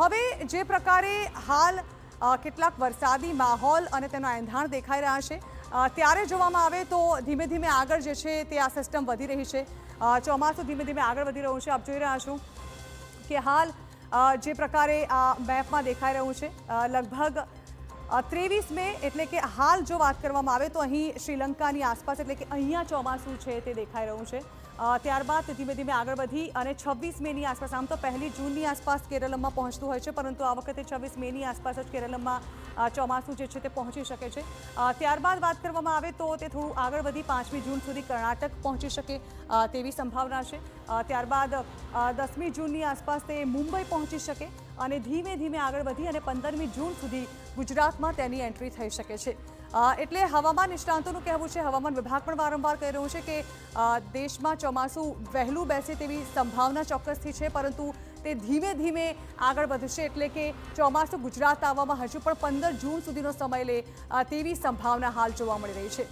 હવે જે પ્રકારે હાલ કેટલાક વરસાદી માહોલ અને તેનો એંધાણ દેખાઈ રહ્યા છે, ત્યારે જોવામાં આવે તો ધીમે ધીમે આગળ જે છે તે આ સિસ્ટમ વધી રહી છે। ચોમાસું ધીમે ધીમે આગળ વધી રહ્યું છે। આપ જોઈ રહ્યા છો કે હાલ જે પ્રકારે આ મેપમાં દેખાઈ રહ્યું છે, લગભગ 23 મે એટલે કે હાલ જો વાત કરવામાં આવે તો અહીં શ્રીલંકાની આસપાસ એટલે કે અહીંયા ચોમાસું છે તે દેખાઈ રહ્યું છે। ત્યારબાદ ધીમે ધીમે આગળ વધી અને 26 મેની આસપાસ, આમ તો 1 જૂનની આસપાસ કેરળમાં પહોંચતું હોય છે, પરંતુ આ વખતે 26 મેની આસપાસ જ કેરળમાં ચોમાસું જે છે તે પહોંચી શકે છે। ત્યારબાદ વાત કરવામાં આવે તો તે થોડું આગળ વધી 5મી જૂન સુધી કર્ણાટક પહોંચી શકે તેવી સંભાવના છે। ત્યારબાદ 10મી જૂનની આસપાસ તે મુંબઈ પહોંચી શકે અને ધીમે ધીમે આગળ વધી અને 15મી જૂન સુધી ગુજરાતમાં તેની એન્ટ્રી થઈ શકે છે। એટલે હવામાન નિષ્ણાંતોનું કહેવું છે, હવામાન વિભાગ પણ વારંવાર કહી રહ્યું છે કે દેશમાં ચોમાસું વહેલું બેસે તેવી સંભાવના ચોક્કસથી છે, પરંતુ તે ધીમે ધીમે આગળ વધશે, એટલે કે ચોમાસું ગુજરાત આવવામાં હજુ પણ 15 જૂન સુધીનો સમય લે તેવી સંભાવના હાલ જોવા મળી રહી છે।